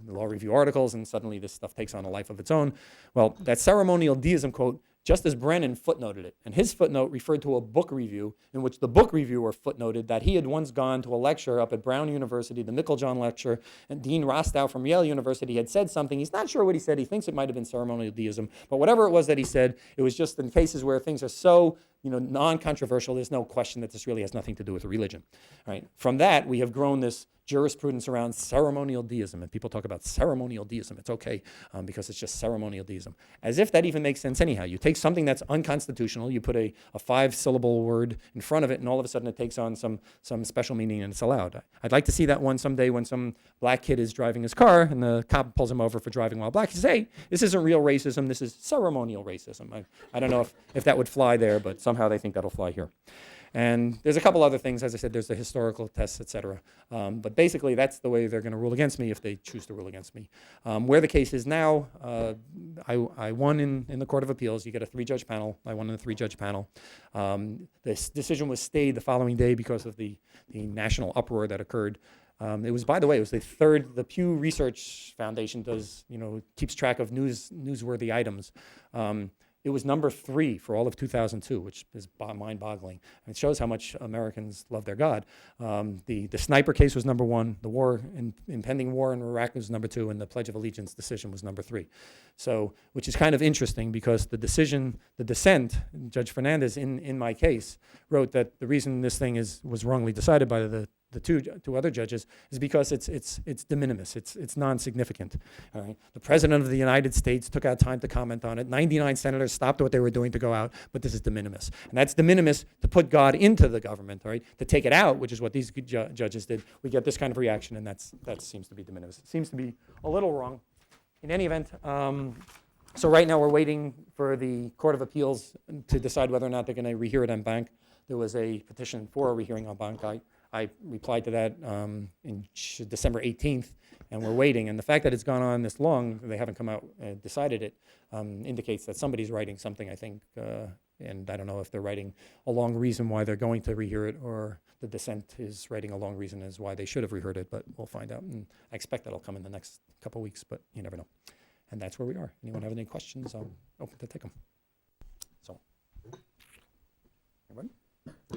law review articles, and suddenly this stuff takes on a life of its own. Well, that ceremonial deism quote, Justice Brennan footnoted it, and his footnote referred to a book review in which the book reviewer footnoted that he had once gone to a lecture up at Brown University, the Meiklejohn lecture, and Dean Rostow from Yale University had said something. He's not sure what he said. He thinks it might have been ceremonial deism, but whatever it was that he said, it was just in cases where things are so non-controversial, there's no question that this really has nothing to do with religion. Right? From that, we have grown this jurisprudence around ceremonial deism, and people talk about ceremonial deism. It's okay because it's just ceremonial deism. As if that even makes sense anyhow. You take something that's unconstitutional, you put a 5-syllable word in front of it, and all of a sudden it takes on some special meaning and it's allowed. I'd like to see that one someday when some black kid is driving his car and the cop pulls him over for driving while black. He says, hey, this isn't real racism, this is ceremonial racism. I don't know if that would fly there, but somehow they think that'll fly here. And there's a couple other things. As I said, there's the historical tests, et cetera. But basically, that's the way they're going to rule against me if they choose to rule against me. Where the case is now, I won in the Court of Appeals. You get a 3-judge panel. I won in the 3-judge panel. This decision was stayed the following day because of the national uproar that occurred. It was, by the way, it was the Pew Research Foundation keeps track of newsworthy items. It was number 3 for all of 2002, which is mind-boggling. And it shows how much Americans love their God. The sniper case was number 1. The impending war in Iraq was number 2, and the Pledge of Allegiance decision was number 3. So, which is kind of interesting because the dissent, Judge Fernandez in my case, wrote that the reason this thing was wrongly decided by the two other judges is because it's de minimis, it's non-significant. All right? The President of the United States took out time to comment on it. 99 senators stopped what they were doing to go out, but this is de minimis. And that's de minimis to put God into the government, all right? To take it out, which is what these judges did, we get this kind of reaction, and that seems to be de minimis. It seems to be a little wrong. In any event, so right now we're waiting for the Court of Appeals to decide whether or not they're going to rehear it en banc. There was a petition for a rehearing en banc. I replied to that in December 18th, and we're waiting. And the fact that it's gone on this long, they haven't come out and decided it, indicates that somebody's writing something, I think. And I don't know if they're writing a long reason why they're going to rehear it, or the dissent is writing a long reason as why they should have reheard it, but we'll find out. And I expect that'll come in the next couple weeks, but you never know. And that's where we are. Anyone have any questions? I'm open to take them. So, anyone?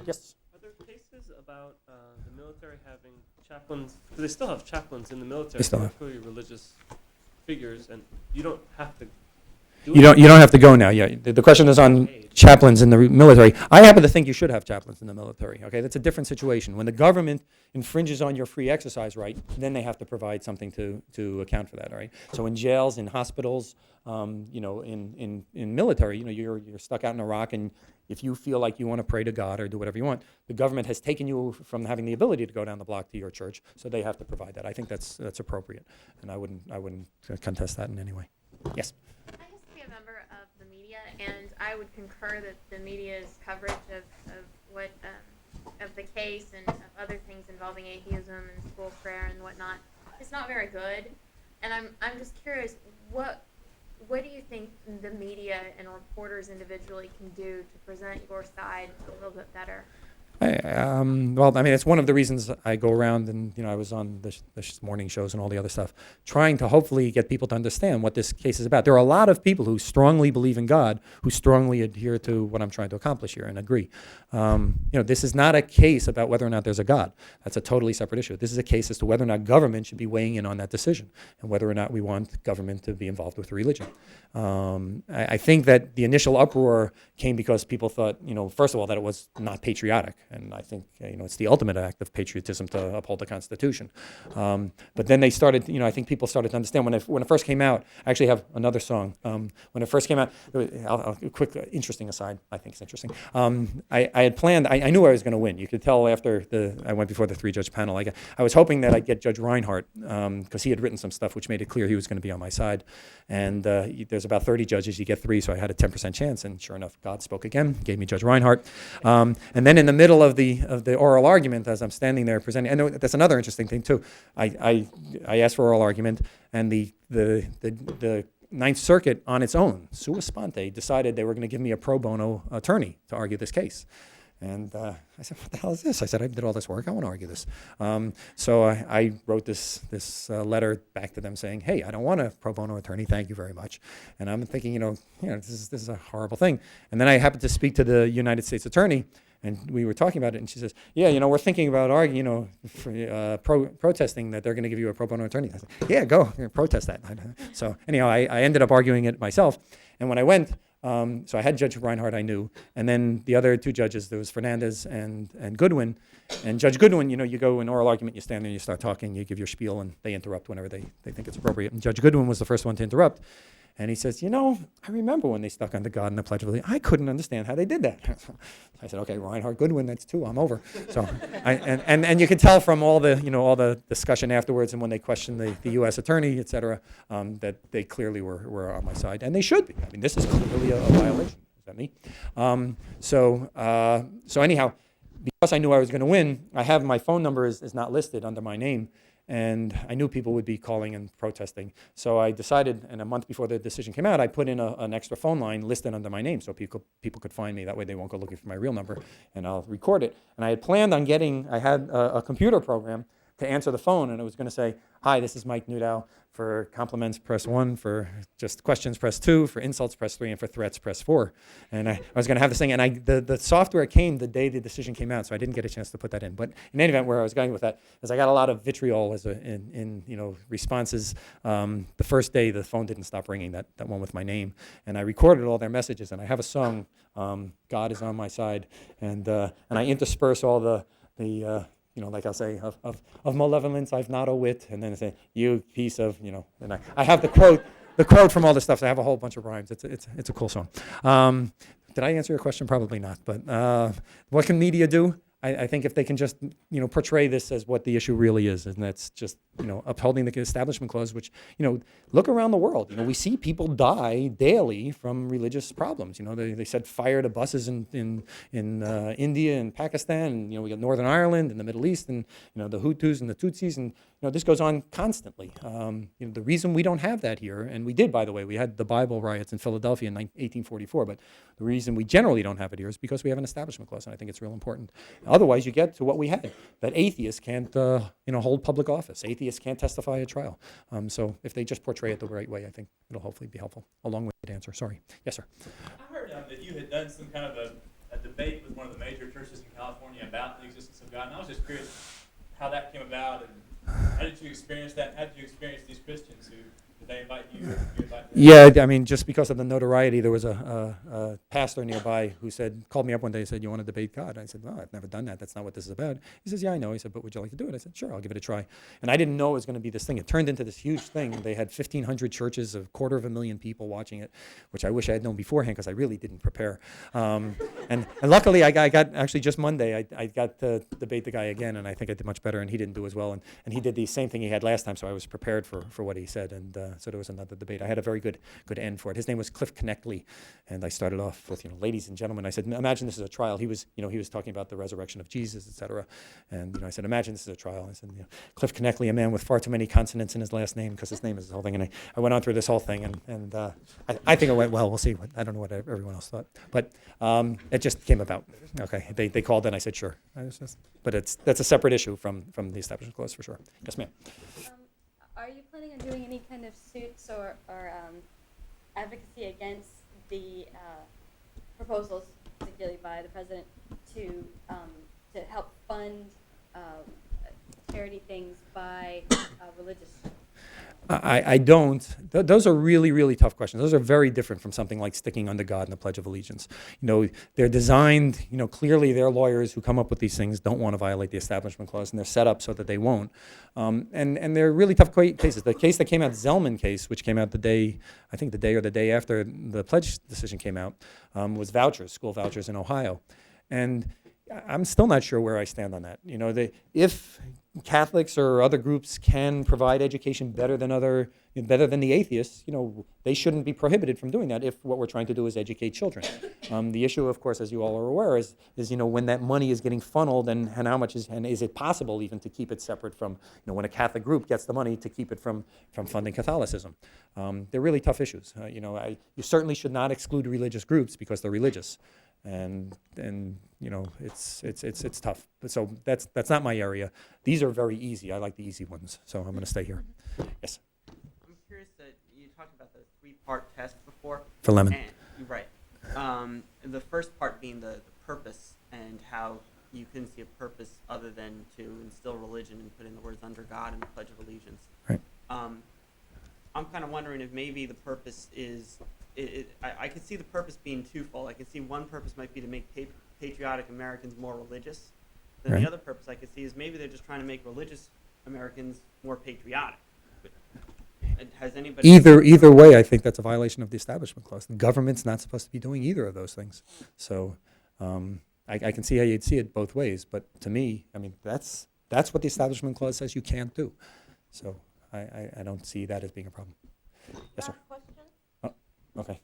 Yes? Are there cases about the military having chaplains? Because they still have chaplains in the military. They still have. Clearly religious figures, and you don't have to do You don't have to go now. Yeah, the question is on chaplains in the military. I happen to think you should have chaplains in the military. Okay, that's a different situation. When the government infringes on your free exercise right, then they have to provide something to account for that. All right. So in jails, in hospitals, in military, you're stuck out in Iraq, and if you feel like you want to pray to God or do whatever you want, the government has taken you from having the ability to go down the block to your church, so they have to provide that. I think that's appropriate, and I wouldn't contest that in any way. Yes. I used to be a member of the media, and I would concur that the media's coverage of what of the case and of other things involving atheism and school prayer and whatnot is not very good. And I'm just curious, what do you think the media and reporters individually can do to present your side a little bit better? Well, I mean, it's one of the reasons I go around and, I was on the morning shows and all the other stuff, trying to hopefully get people to understand what this case is about. There are a lot of people who strongly believe in God, who strongly adhere to what I'm trying to accomplish here and agree. This is not a case about whether or not there's a God. That's a totally separate issue. This is a case as to whether or not government should be weighing in on that decision and whether or not we want government to be involved with religion. I think that the initial uproar came because people thought, first of all, that it was not patriotic. and I think it's the ultimate act of patriotism to uphold the Constitution. But then they started, I think people started to understand when it first came out. I actually have another song. When it first came out, a quick interesting aside. I think it's interesting. I had planned. I knew I was going to win. You could tell after I went before the 3-judge panel. I was hoping that I'd get Judge Reinhardt because he had written some stuff which made it clear he was going to be on my side. And there's about 30 judges. You get 3, so I had a 10% chance. And sure enough, God spoke again, gave me Judge Reinhardt. And then in the middle of the oral argument, as I'm standing there presenting, I know that's another interesting thing too. I asked for oral argument, and the Ninth Circuit on its own, sua sponte, decided they were going to give me a pro bono attorney to argue this case. And I said, what the hell is this? I said, I did all this work. I want to argue this. So I wrote this letter back to them saying, hey, I don't want a pro bono attorney. Thank you very much. And I'm thinking, this is a horrible thing. And then I happened to speak to the United States attorney, and we were talking about it. And she says, yeah, we're thinking about arguing, protesting that they're going to give you a pro bono attorney. I said, yeah, go protest that. So anyhow, I ended up arguing it myself. And when I went, so I had Judge Reinhardt, I knew, and then the other 2 judges, there was Fernandez and Goodwin. And Judge Goodwin, you go in oral argument, you stand there, you start talking, you give your spiel, and they interrupt whenever they think it's appropriate. And Judge Goodwin was the first one to interrupt. And he says, I remember when they stuck on the God and the Pledge of Allegiance. I couldn't understand how they did that. I said, okay, Reinhardt, Goodwin, that's 2. I'm over. So, and you can tell from all the discussion afterwards and when they questioned the U.S. attorney, et cetera, that they clearly were on my side, and they should be. I mean, this is clearly a violation. Is that me? So anyhow, because I knew I was going to win, I have my phone number is not listed under my name. And I knew people would be calling and protesting. So I decided, and a month before the decision came out, I put in an extra phone line listed under my name so people could find me. That way they won't go looking for my real number, and I'll record it. And I had planned on I had a computer program to answer the phone, and it was going to say, hi, this is Mike Newdow. For compliments, press 1. For just questions, press 2. For insults, press 3. And for threats, press 4. And I was going to have this thing. And the software came the day the decision came out, so I didn't get a chance to put that in. But in any event, where I was going with that is I got a lot of vitriol in responses. The first day, the phone didn't stop ringing, that one with my name. And I recorded all their messages. And I have a song, God is on my side. And I intersperse all the like I'll say, of malevolence I've not a wit, and then I say, you piece of, and I have the quote from all this stuff, so I have a whole bunch of rhymes. It's a cool song. Did I answer your question? Probably not, but what can media do? I think if they can just, portray this as what the issue really is, and that's just, upholding the Establishment Clause, which, look around the world. We see people die daily from religious problems. They set fire to buses in India and Pakistan, and, we got Northern Ireland and the Middle East, and, the Hutus and the Tutsis, and, this goes on constantly. The reason we don't have that here, and we did, by the way, we had the Bible riots in Philadelphia in 1844, but the reason we generally don't have it here is because we have an Establishment Clause, and I think it's real important. Otherwise, you get to what we had, that atheists can't, hold public office. Atheists can't testify at trial. So if they just portray it the right way, I think it'll hopefully be helpful. A long-winded answer. Sorry. Yes, sir. I heard that you had done some kind of a debate with one of the major churches in California about the existence of God, and I was just curious how that came about, and how did you experience that? How did you experience these Christians who? Did they invite you? Did you invite them? Yeah, I mean, just because of the notoriety, there was a pastor nearby who called me up one day and said, you want to debate God? I said, well, I've never done that. That's not what this is about. He says, yeah, I know. He said, but would you like to do it? I said, sure, I'll give it a try. And I didn't know it was going to be this thing. It turned into this huge thing. They had 1,500 churches, 250,000 people watching it, which I wish I had known beforehand because I really didn't prepare. And luckily, I got actually just Monday, I got to debate the guy again, and I think I did much better, and he didn't do as well. And he did the same thing he had last time, so I was prepared for what he said. And so there was another debate. I had a very good end for it. His name was Cliff Connectley, and I started off with, ladies and gentlemen. I said, imagine this is a trial. He was talking about the resurrection of Jesus, etc. And I said, imagine this is a trial. I said, Cliff Connectley, a man with far too many consonants in his last name, because his name is the whole thing. And I went on through this whole thing, and I think it went well. We'll see. I don't know what everyone else thought, but it just came about. Okay, they called, and I said, sure. But that's a separate issue from the Establishment Clause for sure. Yes, ma'am. Are you planning on doing any kind of suits or advocacy against the proposals, particularly by the president, to help fund charity things by religious? I don't. Those are really, really tough questions. Those are very different from something like sticking under God and the Pledge of Allegiance. They're designed, clearly their lawyers who come up with these things don't want to violate the Establishment Clause, and they're set up so that they won't. And they're really tough cases. The case that came out, Zellman case, which came out the day or the day after the Pledge decision came out, was vouchers, school vouchers in Ohio. And I'm still not sure where I stand on that. If Catholics or other groups can provide education better than the atheists, they shouldn't be prohibited from doing that if what we're trying to do is educate children. The issue, of course, as you all are aware, is when that money is getting funneled and how much is it possible even to keep it separate from, when a Catholic group gets the money to keep it from funding Catholicism. They're really tough issues. You certainly should not exclude religious groups because they're religious. And it's tough. But so that's not my area. These are very easy. I like the easy ones, so I'm going to stay here. Yes. I'm curious that you talked about the 3-part test before. For Lemon. And, right. The first part being the purpose and how you couldn't see a purpose other than to instill religion and put in the words under God and the Pledge of Allegiance. Right. I'm kind of wondering if maybe the purpose is. I could see the purpose being twofold. I could see one purpose might be to make patriotic Americans more religious. Then Right. the other purpose I could see is maybe they're just trying to make religious Americans more patriotic. Has anybody... Either way, I think that's a violation of the Establishment Clause. The government's not supposed to be doing either of those things. So I can see how you'd see it both ways. But to me, that's what the Establishment Clause says you can't do. So I don't see that as being a problem. Yes, sir. Okay.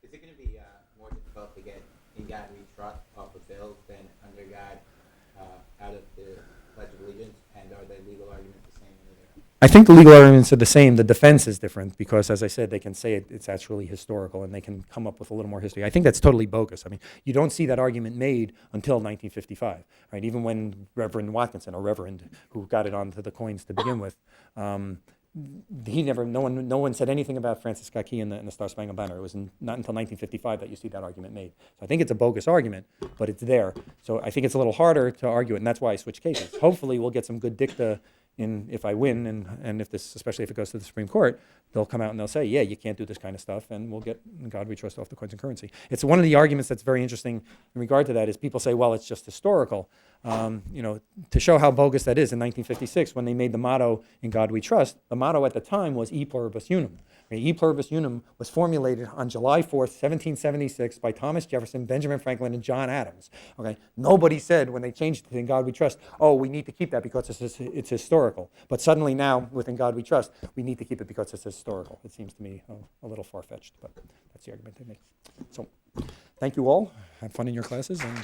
Is it going to be more difficult to get In God We Trust off of bills than Under God out of the Pledge of Allegiance? And are the legal arguments the same in either? I think the legal arguments are the same. The defense is different because, as I said, they can say it's actually historical and they can come up with a little more history. I think that's totally bogus. You don't see that argument made until 1955, right? Even when Reverend Watkinson, or Reverend, who got it onto the coins to begin with, no one said anything about Francis Scott Key and the Star Spangled Banner. It was not until 1955 that you see that argument made. So I think it's a bogus argument, but it's there. So I think it's a little harder to argue it, and that's why I switched cases. Hopefully we'll get some good dicta if I win, and if this, especially if it goes to the Supreme Court, they'll come out and they'll say, yeah, you can't do this kind of stuff, and we'll get In God We Trust off the coins and currency. It's one of the arguments that's very interesting in regard to that is people say, well, it's just historical. To show how bogus that is, in 1956, when they made the motto In God We Trust, the motto at the time was E Pluribus Unum. E Pluribus Unum was formulated on July 4th, 1776 by Thomas Jefferson, Benjamin Franklin, and John Adams. Okay, nobody said when they changed it to In God We Trust, oh, we need to keep that because it's historical. But suddenly now, with In God We Trust, we need to keep it because it's historical. It seems to me a little far-fetched, but that's the argument they make. So, thank you all. Have fun in your classes. And